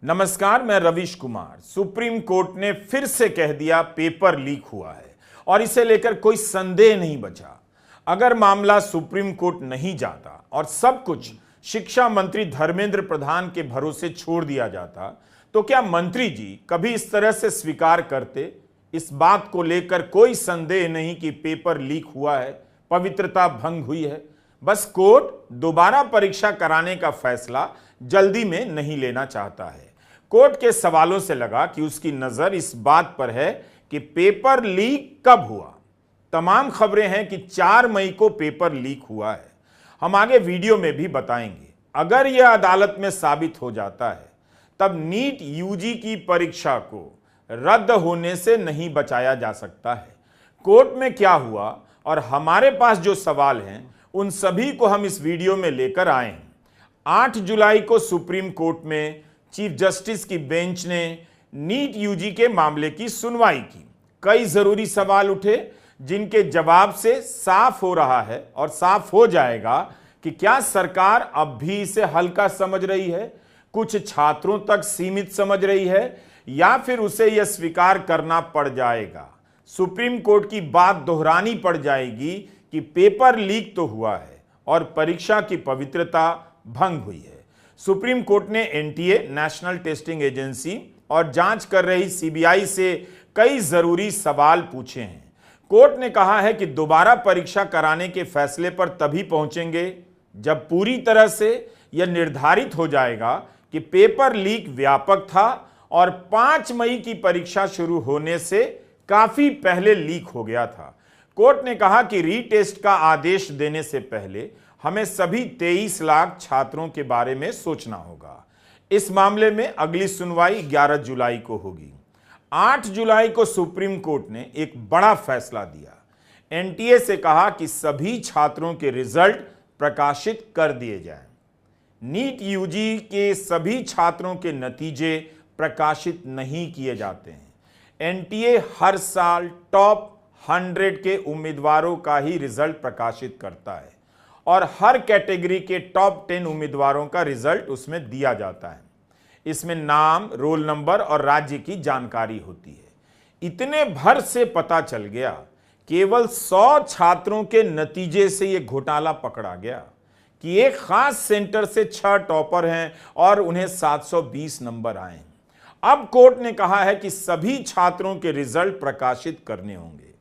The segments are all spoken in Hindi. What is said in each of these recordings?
नमस्कार, मैं रवीश कुमार। सुप्रीम कोर्ट ने फिर से कह दिया पेपर लीक हुआ है और इसे लेकर कोई संदेह नहीं बचा। अगर मामला सुप्रीम कोर्ट नहीं जाता और सब कुछ शिक्षा मंत्री धर्मेंद्र प्रधान के भरोसे छोड़ दिया जाता तो क्या मंत्री जी कभी इस तरह से स्वीकार करते? इस बात को लेकर कोई संदेह नहीं कि पेपर लीक हुआ है, पवित्रता भंग हुई है। बस कोर्ट दोबारा परीक्षा कराने का फैसला जल्दी में नहीं लेना चाहता है। कोर्ट के सवालों से लगा कि उसकी नजर इस बात पर है कि पेपर लीक कब हुआ। तमाम खबरें हैं कि 4 मई को पेपर लीक हुआ है। हम आगे वीडियो में भी बताएंगे। अगर यह अदालत में साबित हो जाता है तब नीट यूजी की परीक्षा को रद्द होने से नहीं बचाया जा सकता है। कोर्ट में क्या हुआ और हमारे पास जो सवाल हैं उन सभी को हम इस वीडियो में लेकर आए हैं। 8 जुलाई को सुप्रीम कोर्ट में चीफ जस्टिस की बेंच ने नीट यूजी के मामले की सुनवाई की। कई जरूरी सवाल उठे जिनके जवाब से साफ हो रहा है और साफ हो जाएगा कि क्या सरकार अब भी इसे हल्का समझ रही है, कुछ छात्रों तक सीमित समझ रही है, या फिर उसे यह स्वीकार करना पड़ जाएगा, सुप्रीम कोर्ट की बात दोहरानी पड़ जाएगी कि पेपर लीक तो हुआ है और परीक्षा की पवित्रता भंग हुई है। सुप्रीम कोर्ट ने एनटीए, नेशनल टेस्टिंग एजेंसी और जांच कर रही सीबीआई से कई जरूरी सवाल पूछे हैं। कोर्ट ने कहा है कि दोबारा परीक्षा कराने के फैसले पर तभी पहुंचेंगे जब पूरी तरह से यह निर्धारित हो जाएगा कि पेपर लीक व्यापक था और 5 मई की परीक्षा शुरू होने से काफी पहले लीक हो गया था। कोर्ट ने कहा कि रीटेस्ट का आदेश देने से पहले हमें सभी 23 लाख छात्रों के बारे में सोचना होगा। इस मामले में अगली सुनवाई 11 जुलाई को होगी। 8 जुलाई को सुप्रीम कोर्ट ने एक बड़ा फैसला दिया। एनटीए से कहा कि सभी छात्रों के रिजल्ट प्रकाशित कर दिए जाएं। नीट यूजी के सभी छात्रों के नतीजे प्रकाशित नहीं किए जाते हैं। एनटीए हर साल टॉप 100 के उम्मीदवारों का ही रिजल्ट प्रकाशित करता है और हर कैटेगरी के टॉप 10 उम्मीदवारों का रिजल्ट उसमें दिया जाता है। इसमें नाम, रोल नंबर और राज्य की जानकारी होती है। इतने भर से पता चल गया, केवल 100 छात्रों के नतीजे से यह घोटाला पकड़ा गया कि एक खास सेंटर से 6 टॉपर हैं और उन्हें 720 नंबर आए हैं। अब कोर्ट ने कहा है कि सभी छात्रों के रिजल्ट प्रकाशित करने होंगे।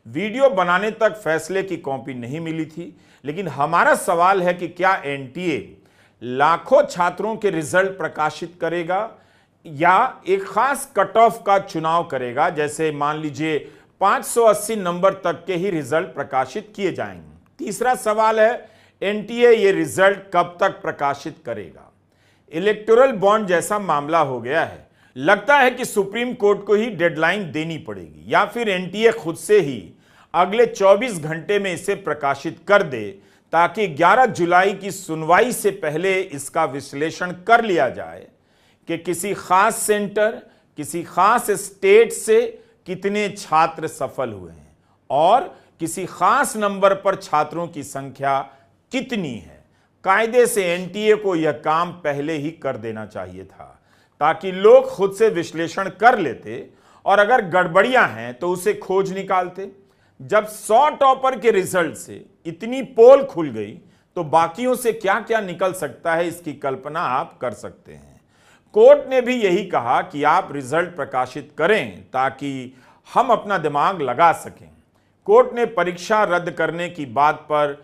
वीडियो बनाने तक फैसले की कॉपी नहीं मिली थी, लेकिन हमारा सवाल है कि क्या एनटीए लाखों छात्रों के रिजल्ट प्रकाशित करेगा या एक खास कट ऑफ का चुनाव करेगा, जैसे मान लीजिए 580 नंबर तक के ही रिजल्ट प्रकाशित किए जाएंगे। तीसरा सवाल है एनटीए ये रिजल्ट कब तक प्रकाशित करेगा। इलेक्टोरल बॉन्ड जैसा मामला हो गया है। लगता है कि सुप्रीम कोर्ट को ही डेडलाइन देनी पड़ेगी या फिर एनटीए खुद से ही अगले 24 घंटे में इसे प्रकाशित कर दे ताकि 11 जुलाई की सुनवाई से पहले इसका विश्लेषण कर लिया जाए कि किसी खास सेंटर, किसी खास स्टेट से कितने छात्र सफल हुए हैं और किसी खास नंबर पर छात्रों की संख्या कितनी है। कायदे से एनटीए को यह काम पहले ही कर देना चाहिए था ताकि लोग खुद से विश्लेषण कर लेते और अगर गड़बड़ियां हैं तो उसे खोज निकालते। जब 100 टॉपर के रिजल्ट से इतनी पोल खुल गई तो बाकियों से क्या क्या निकल सकता है, इसकी कल्पना आप कर सकते हैं। कोर्ट ने भी यही कहा कि आप रिजल्ट प्रकाशित करें ताकि हम अपना दिमाग लगा सकें। कोर्ट ने परीक्षा रद्द करने की बात पर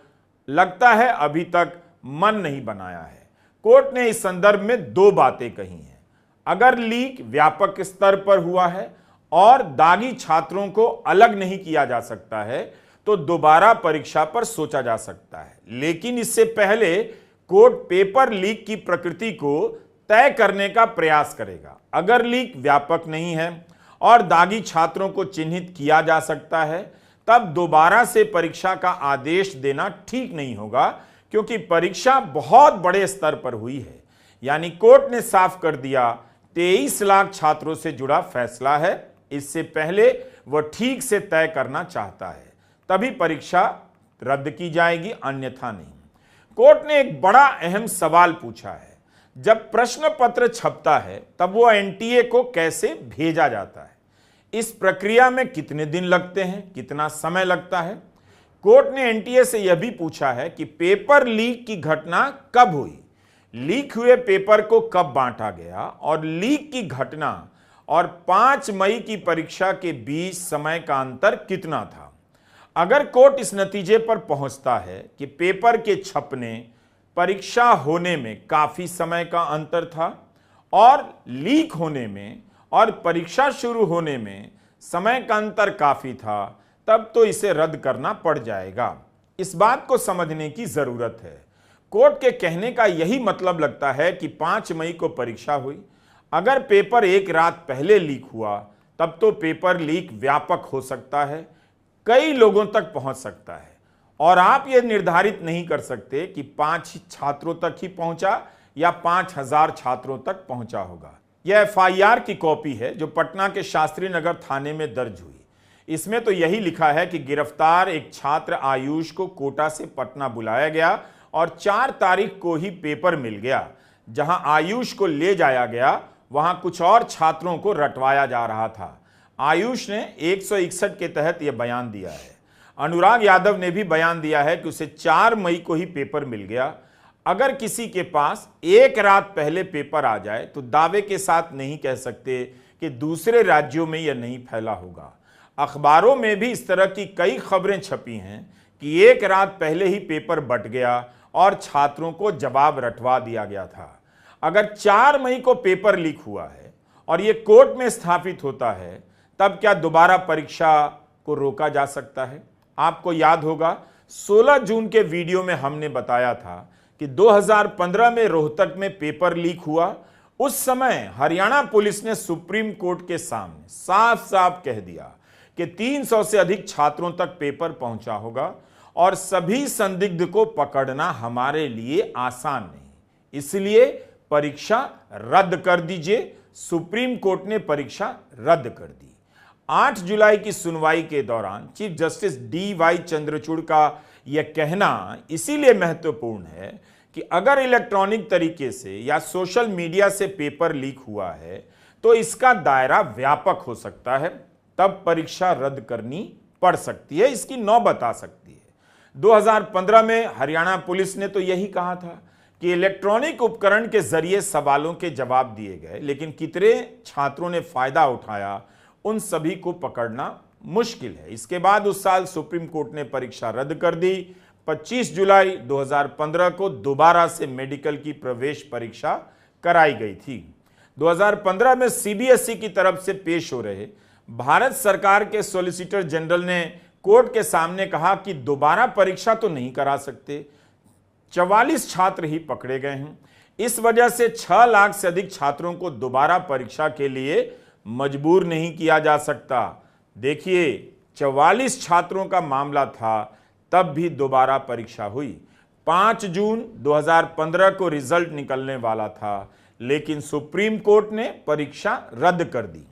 लगता है अभी तक मन नहीं बनाया है। कोर्ट ने इस संदर्भ में 2 बातें कही हैं। अगर लीक व्यापक स्तर पर हुआ है और दागी छात्रों को अलग नहीं किया जा सकता है तो दोबारा परीक्षा पर सोचा जा सकता है, लेकिन इससे पहले कोर्ट पेपर लीक की प्रकृति को तय करने का प्रयास करेगा। अगर लीक व्यापक नहीं है और दागी छात्रों को चिन्हित किया जा सकता है तब दोबारा से परीक्षा का आदेश देना ठीक नहीं होगा, क्योंकि परीक्षा बहुत बड़े स्तर पर हुई है। यानी कोर्ट ने साफ कर दिया 23 लाख छात्रों से जुड़ा फैसला है। इससे पहले वह ठीक से तय करना चाहता है, तभी परीक्षा रद्द की जाएगी, अन्यथा नहीं। कोर्ट ने एक बड़ा अहम सवाल पूछा है, जब प्रश्न पत्र छपता है तब वो एनटीए को कैसे भेजा जाता है, इस प्रक्रिया में कितने दिन लगते हैं, कितना समय लगता है। कोर्ट ने एनटीए से यह भी पूछा है कि पेपर लीक की घटना कब हुई, लीक हुए पेपर को कब बांटा गया और लीक की घटना और 5 मई की परीक्षा के बीच समय का अंतर कितना था। अगर कोर्ट इस नतीजे पर पहुंचता है कि पेपर के छपने, परीक्षा होने में काफी समय का अंतर था और लीक होने में और परीक्षा शुरू होने में समय का अंतर काफी था, तब तो इसे रद्द करना पड़ जाएगा। इस बात को समझने की जरूरत है। कोर्ट के कहने का यही मतलब लगता है कि 5 मई को परीक्षा हुई, अगर पेपर एक रात पहले लीक हुआ तब तो पेपर लीक व्यापक हो सकता है, कई लोगों तक पहुंच सकता है और आप यह निर्धारित नहीं कर सकते कि 5 छात्रों तक ही पहुंचा या 5000 छात्रों तक पहुंचा होगा। यह एफआईआर की कॉपी है जो पटना के शास्त्री नगर थाने में दर्ज हुई। इसमें तो यही लिखा है कि गिरफ्तार एक छात्र आयुष को कोटा से पटना बुलाया गया और 4 तारीख को ही पेपर मिल गया। जहां आयुष को ले जाया गया वहां कुछ और छात्रों को रटवाया जा रहा था। आयुष ने 161 के तहत यह बयान दिया है। अनुराग यादव ने भी बयान दिया है कि उसे 4 मई को ही पेपर मिल गया। अगर किसी के पास एक रात पहले पेपर आ जाए तो दावे के साथ नहीं कह सकते कि दूसरे राज्यों में यह नहीं फैला होगा। अखबारों में भी इस तरह की कई खबरें छपी हैं कि एक रात पहले ही पेपर बंट गया और छात्रों को जवाब रटवा दिया गया था। अगर 4 मई को पेपर लीक हुआ है और यह कोर्ट में स्थापित होता है, तब क्या दोबारा परीक्षा को रोका जा सकता है? आपको याद होगा 16 जून के वीडियो में हमने बताया था कि 2015 में रोहतक में पेपर लीक हुआ। उस समय हरियाणा पुलिस ने सुप्रीम कोर्ट के सामने साफ साफ कह दिया कि 300 से अधिक छात्रों तक पेपर पहुंचा होगा और सभी संदिग्ध को पकड़ना हमारे लिए आसान नहीं, इसलिए परीक्षा रद्द कर दीजिए। सुप्रीम कोर्ट ने परीक्षा रद्द कर दी। 8 जुलाई की सुनवाई के दौरान चीफ जस्टिस डी.वाई. चंद्रचूड़ का यह कहना इसीलिए महत्वपूर्ण है कि अगर इलेक्ट्रॉनिक तरीके से या सोशल मीडिया से पेपर लीक हुआ है तो इसका दायरा व्यापक हो सकता है, तब परीक्षा रद्द करनी पड़ सकती है, इसकी नौबत आ सकती है। 2015 में हरियाणा पुलिस ने तो यही कहा था कि इलेक्ट्रॉनिक उपकरण के जरिए सवालों के जवाब दिए गए, लेकिन कितने छात्रों ने फायदा उठाया, उन सभी को पकड़ना मुश्किल है। इसके बाद उस साल सुप्रीम कोर्ट ने परीक्षा रद्द कर दी। 25 जुलाई 2015 को दोबारा से मेडिकल की प्रवेश परीक्षा कराई गई थी। 2015 में सीबीएसई की तरफ से पेश हो रहे भारत सरकार के सॉलिसिटर जनरल ने कोर्ट के सामने कहा कि दोबारा परीक्षा तो नहीं करा सकते, 44 छात्र ही पकड़े गए हैं। इस वजह से 6 लाख से अधिक छात्रों को दोबारा परीक्षा के लिए मजबूर नहीं किया जा सकता। देखिए, 44 छात्रों का मामला था, तब भी दोबारा परीक्षा हुई। 5 जून 2015 को रिजल्ट निकलने वाला था, लेकिन सुप्रीम कोर्ट ने परीक्षा रद्द कर दी।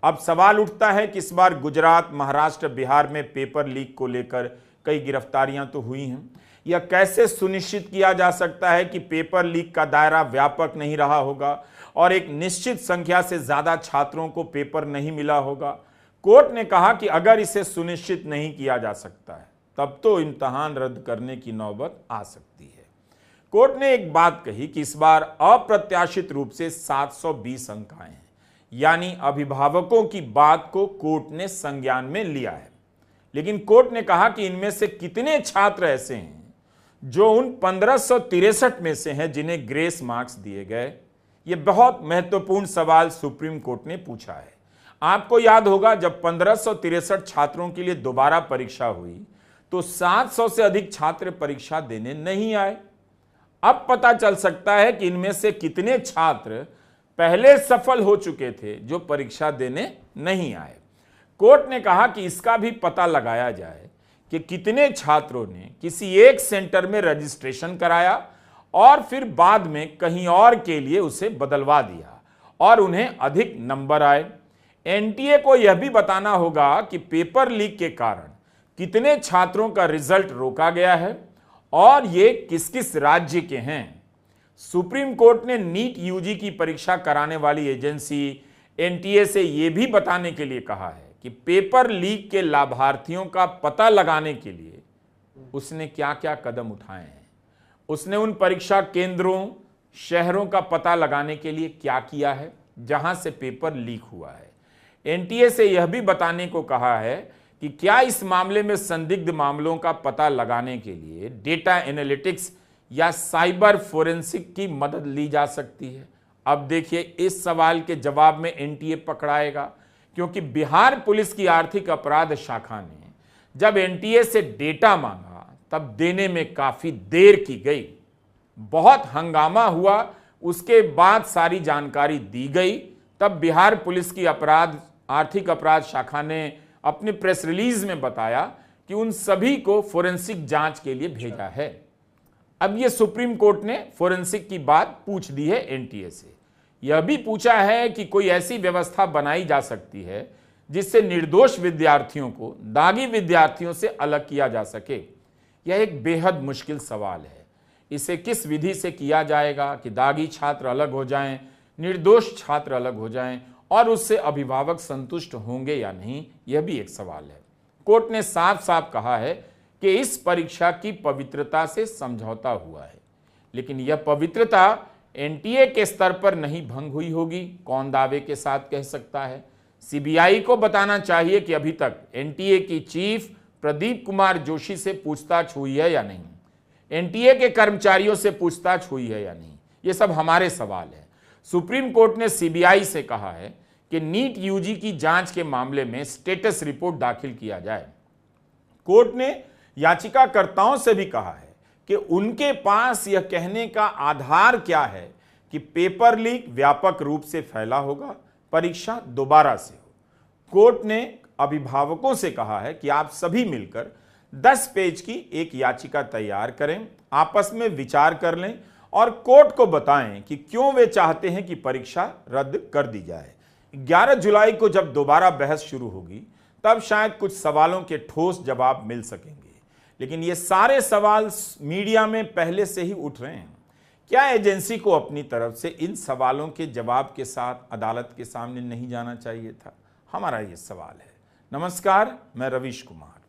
अब सवाल उठता है कि इस बार गुजरात, महाराष्ट्र, बिहार में पेपर लीक को लेकर कई गिरफ्तारियां तो हुई हैं। यह कैसे सुनिश्चित किया जा सकता है कि पेपर लीक का दायरा व्यापक नहीं रहा होगा और एक निश्चित संख्या से ज्यादा छात्रों को पेपर नहीं मिला होगा? कोर्ट ने कहा कि अगर इसे सुनिश्चित नहीं किया जा सकता है तब तो इम्तहान रद्द करने की नौबत आ सकती है। कोर्ट ने एक बात कही कि इस बार अप्रत्याशित रूप से 720 अंक आए हैं, यानी अभिभावकों की बात को कोर्ट ने संज्ञान में लिया है। लेकिन कोर्ट ने कहा कि इनमें से कितने छात्र ऐसे हैं जो उन 1563 में से हैं जिन्हें ग्रेस मार्क्स दिए गए। यह बहुत महत्वपूर्ण सवाल सुप्रीम कोर्ट ने पूछा है। आपको याद होगा जब 1563 छात्रों के लिए दोबारा परीक्षा हुई तो 700 से अधिक छात्र परीक्षा देने नहीं आए। अब पता चल सकता है कि इनमें से कितने छात्र पहले सफल हो चुके थे जो परीक्षा देने नहीं आए। कोर्ट ने कहा कि इसका भी पता लगाया जाए कि कितने छात्रों ने किसी एक सेंटर में रजिस्ट्रेशन कराया और फिर बाद में कहीं और के लिए उसे बदलवा दिया और उन्हें अधिक नंबर आए। एनटीए को यह भी बताना होगा कि पेपर लीक के कारण कितने छात्रों का रिजल्ट रोका गया है और ये किस किस राज्य के हैं। सुप्रीम कोर्ट ने नीट यूजी की परीक्षा कराने वाली एजेंसी एनटीए से यह भी बताने के लिए कहा है कि पेपर लीक के लाभार्थियों का पता लगाने के लिए उसने क्या क्या कदम उठाए हैं। उसने उन परीक्षा केंद्रों, शहरों का पता लगाने के लिए क्या किया है जहां से पेपर लीक हुआ है। एनटीए से यह भी बताने को कहा है कि क्या इस मामले में संदिग्ध मामलों का पता लगाने के लिए डेटा एनालिटिक्स या साइबर फोरेंसिक की मदद ली जा सकती है। अब देखिए, इस सवाल के जवाब में एनटीए पकड़ाएगा, क्योंकि बिहार पुलिस की आर्थिक अपराध शाखा ने जब एनटीए से डेटा मांगा तब देने में काफी देर की गई। बहुत हंगामा हुआ, उसके बाद सारी जानकारी दी गई। तब बिहार पुलिस की आर्थिक अपराध शाखा ने अपने प्रेस रिलीज में बताया कि उन सभी को फोरेंसिक जांच के लिए भेजा है। अब यह सुप्रीम कोर्ट ने फोरेंसिक की बात पूछ दी है एनटीए से। यह भी पूछा है कि कोई ऐसी व्यवस्था बनाई जा सकती है जिससे निर्दोष विद्यार्थियों को दागी विद्यार्थियों से अलग किया जा सके। यह एक बेहद मुश्किल सवाल है। इसे किस विधि से किया जाएगा कि दागी छात्र अलग हो जाएं, निर्दोष छात्र अलग हो जाएं और उससे अभिभावक संतुष्ट होंगे या नहीं, यह भी एक सवाल है। कोर्ट ने साफ साफ कहा है कि इस परीक्षा की पवित्रता से समझौता हुआ है, लेकिन यह पवित्रता एनटीए के स्तर पर नहीं भंग हुई होगी। कौन दावे के साथ कह सकता है? सीबीआई को बताना चाहिए कि अभी तक एनटीए की चीफ प्रदीप कुमार जोशी से पूछताछ हुई है या नहीं, एनटीए के कर्मचारियों से पूछताछ हुई है या नहीं। ये सब हमारे सवाल है। सुप्रीम कोर्ट ने सीबीआई से कहा है कि नीट यूजी की जांच के मामले में स्टेटस रिपोर्ट दाखिल किया जाए। कोर्ट ने याचिकाकर्ताओं से भी कहा है कि उनके पास यह कहने का आधार क्या है कि पेपर लीक व्यापक रूप से फैला होगा, परीक्षा दोबारा से हो। कोर्ट ने अभिभावकों से कहा है कि आप सभी मिलकर 10 पेज की एक याचिका तैयार करें, आपस में विचार कर लें और कोर्ट को बताएं कि क्यों वे चाहते हैं कि परीक्षा रद्द कर दी जाए। 11 जुलाई को जब दोबारा बहस शुरू होगी तब शायद कुछ सवालों के ठोस जवाब मिल सकेंगे, लेकिन ये सारे सवाल मीडिया में पहले से ही उठ रहे हैं। क्या एजेंसी को अपनी तरफ से इन सवालों के जवाब के साथ अदालत के सामने नहीं जाना चाहिए था? हमारा ये सवाल है। नमस्कार, मैं रवीश कुमार।